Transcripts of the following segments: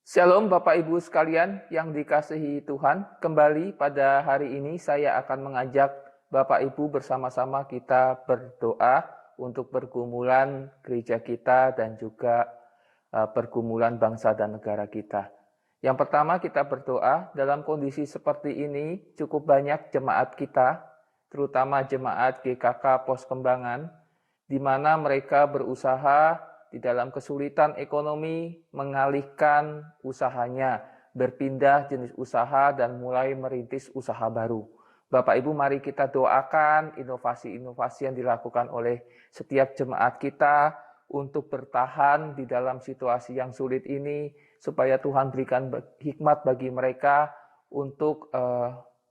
Shalom Bapak Ibu sekalian yang dikasihi Tuhan. Kembali pada hari ini saya akan mengajak Bapak Ibu bersama-sama kita berdoa untuk pergumulan gereja kita dan juga pergumulan bangsa dan negara kita. Yang pertama kita berdoa dalam kondisi seperti ini cukup banyak jemaat kita, terutama jemaat GKK Pos Kembangan, di mana mereka berusaha di dalam kesulitan ekonomi mengalihkan usahanya, berpindah jenis usaha dan mulai merintis usaha baru. Bapak Ibu, mari kita doakan inovasi-inovasi yang dilakukan oleh setiap jemaat kita untuk bertahan di dalam situasi yang sulit ini, supaya Tuhan berikan hikmat bagi mereka untuk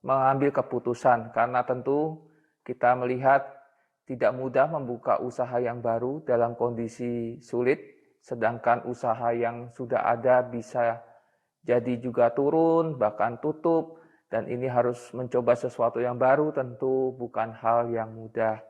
mengambil keputusan. Karena tentu kita melihat tidak mudah membuka usaha yang baru dalam kondisi sulit, sedangkan usaha yang sudah ada bisa jadi juga turun, bahkan tutup, dan ini harus mencoba sesuatu yang baru tentu bukan hal yang mudah.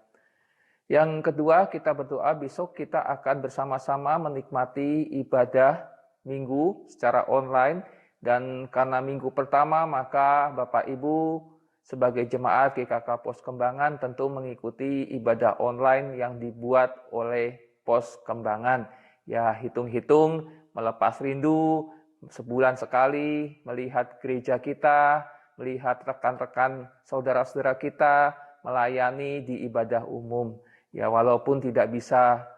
Yang kedua, kita berdoa besok kita akan bersama-sama menikmati ibadah minggu secara online, dan karena minggu pertama maka Bapak Ibu sebagai jemaat GKK Pos Kembangan tentu mengikuti ibadah online yang dibuat oleh Pos Kembangan. Ya, hitung-hitung melepas rindu sebulan sekali melihat gereja kita, melihat rekan-rekan saudara-saudara kita melayani di ibadah umum. Ya, walaupun tidak bisa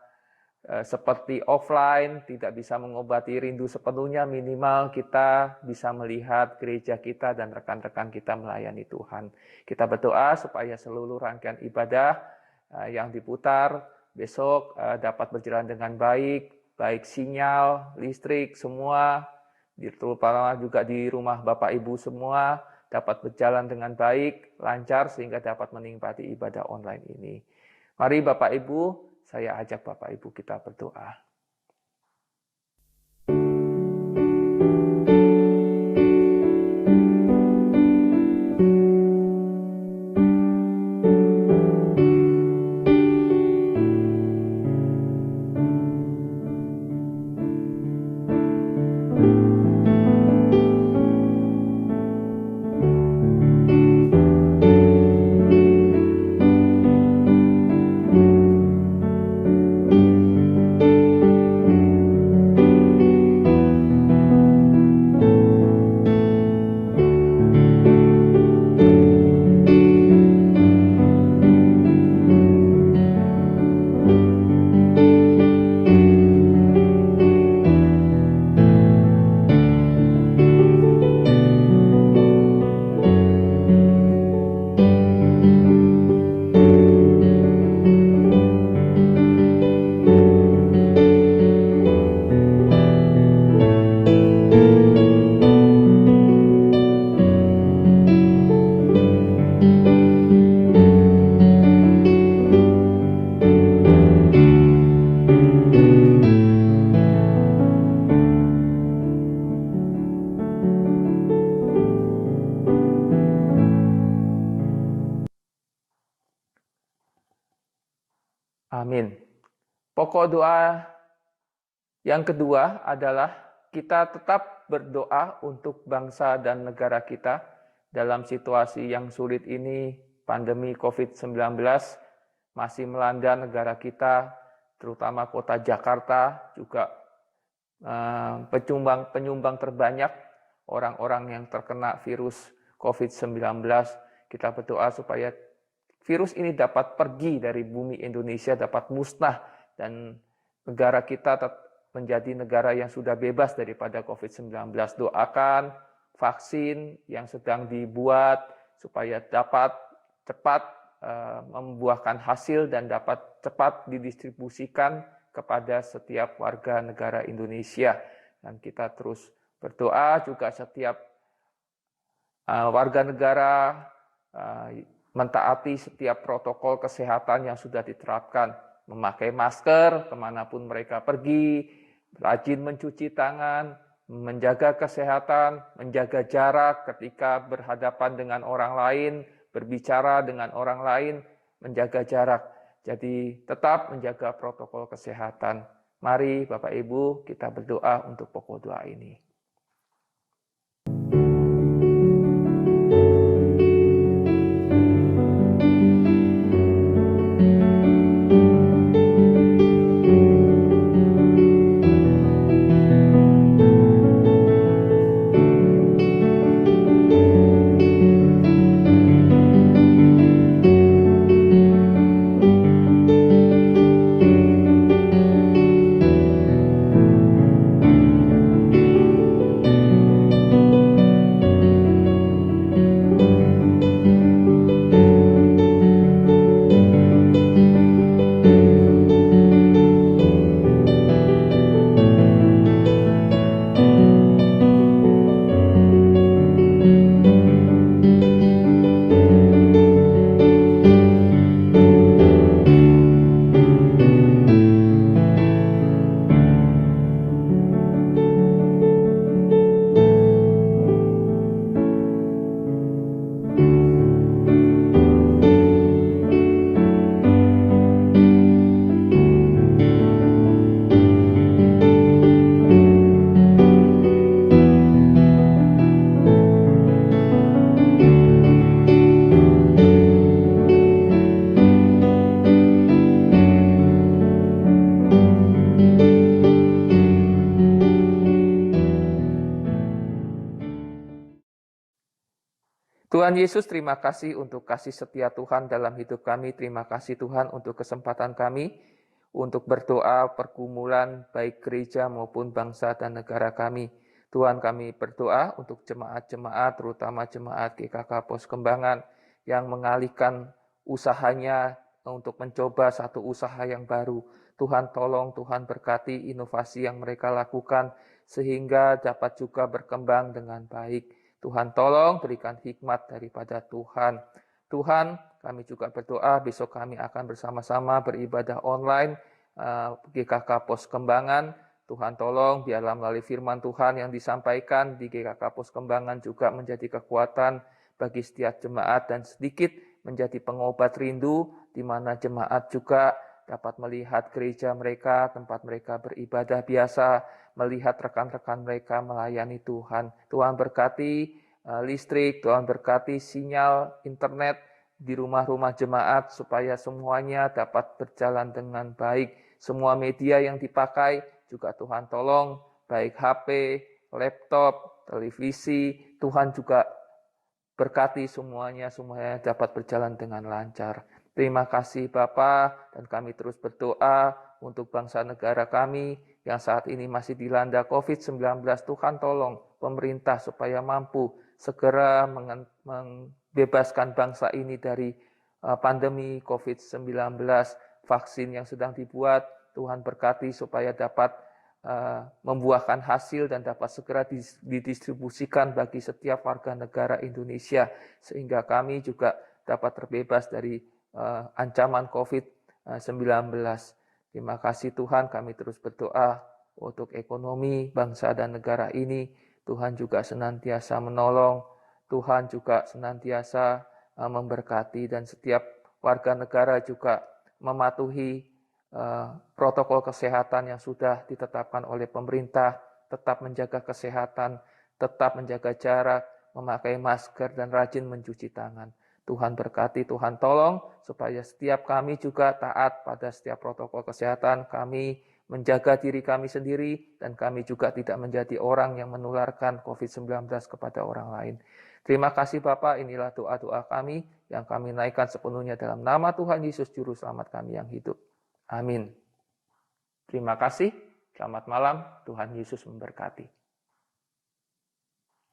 seperti offline, tidak bisa mengobati rindu sepenuhnya, minimal kita bisa melihat gereja kita dan rekan-rekan kita melayani Tuhan. Kita berdoa supaya seluruh rangkaian ibadah yang diputar besok dapat berjalan dengan baik, baik sinyal, listrik, semua, terutama juga di rumah Bapak Ibu semua, dapat berjalan dengan baik, lancar, sehingga dapat menikmati ibadah online ini. Mari Bapak Ibu, saya ajak Bapak Ibu kita berdoa. Amin. Pokok doa yang kedua adalah kita tetap berdoa untuk bangsa dan negara kita dalam situasi yang sulit ini. Pandemi COVID-19 masih melanda negara kita, terutama kota Jakarta, juga penyumbang terbanyak orang-orang yang terkena virus COVID-19. Kita berdoa supaya virus ini dapat pergi dari bumi Indonesia, dapat musnah, dan negara kita menjadi negara yang sudah bebas daripada COVID-19. Doakan vaksin yang sedang dibuat supaya dapat cepat membuahkan hasil dan dapat cepat didistribusikan kepada setiap warga negara Indonesia. Dan kita terus berdoa juga setiap warga negara mentaati setiap protokol kesehatan yang sudah diterapkan, memakai masker kemanapun mereka pergi, rajin mencuci tangan, menjaga kesehatan, menjaga jarak ketika berhadapan dengan orang lain, berbicara dengan orang lain, menjaga jarak. Jadi tetap menjaga protokol kesehatan. Mari Bapak Ibu kita berdoa untuk pokok doa ini. Tuhan Yesus, terima kasih untuk kasih setia Tuhan dalam hidup kami. Terima kasih Tuhan untuk kesempatan kami untuk berdoa pergumulan baik gereja maupun bangsa dan negara kami. Tuhan, kami berdoa untuk jemaat-jemaat, terutama jemaat GKK Pos Kembangan yang mengalihkan usahanya untuk mencoba satu usaha yang baru. Tuhan tolong, Tuhan berkati inovasi yang mereka lakukan sehingga dapat juga berkembang dengan baik. Tuhan tolong berikan hikmat daripada Tuhan. Tuhan, kami juga berdoa besok kami akan bersama-sama beribadah online GKK Pos Kembangan. Tuhan tolong biarlah melalui firman Tuhan yang disampaikan di GKK Pos Kembangan juga menjadi kekuatan bagi setiap jemaat dan sedikit menjadi pengobat rindu di mana jemaat juga dapat melihat gereja mereka, tempat mereka beribadah biasa, melihat rekan-rekan mereka melayani Tuhan. Tuhan berkati listrik, Tuhan berkati sinyal internet di rumah-rumah jemaat supaya semuanya dapat berjalan dengan baik. Semua media yang dipakai juga Tuhan tolong, baik HP, laptop, televisi, Tuhan juga berkati semuanya dapat berjalan dengan lancar. Terima kasih Bapa, dan kami terus berdoa untuk bangsa negara kami yang saat ini masih dilanda COVID-19. Tuhan tolong pemerintah supaya mampu segera membebaskan bangsa ini dari pandemi COVID-19. Vaksin yang sedang dibuat, Tuhan berkati supaya dapat membuahkan hasil dan dapat segera didistribusikan bagi setiap warga negara Indonesia, sehingga kami juga dapat terbebas dari ancaman COVID-19. Terima kasih Tuhan, kami terus berdoa untuk ekonomi bangsa dan negara ini. Tuhan juga senantiasa menolong, Tuhan juga senantiasa memberkati, dan setiap warga negara juga mematuhi protokol kesehatan yang sudah ditetapkan oleh pemerintah, tetap menjaga kesehatan, tetap menjaga jarak, memakai masker, dan rajin mencuci tangan. Tuhan berkati, Tuhan tolong supaya setiap kami juga taat pada setiap protokol kesehatan, kami menjaga diri kami sendiri, dan kami juga tidak menjadi orang yang menularkan COVID-19 kepada orang lain. Terima kasih Bapak, inilah doa-doa kami yang kami naikkan sepenuhnya dalam nama Tuhan Yesus Juru Selamat kami yang hidup. Amin. Terima kasih, selamat malam, Tuhan Yesus memberkati.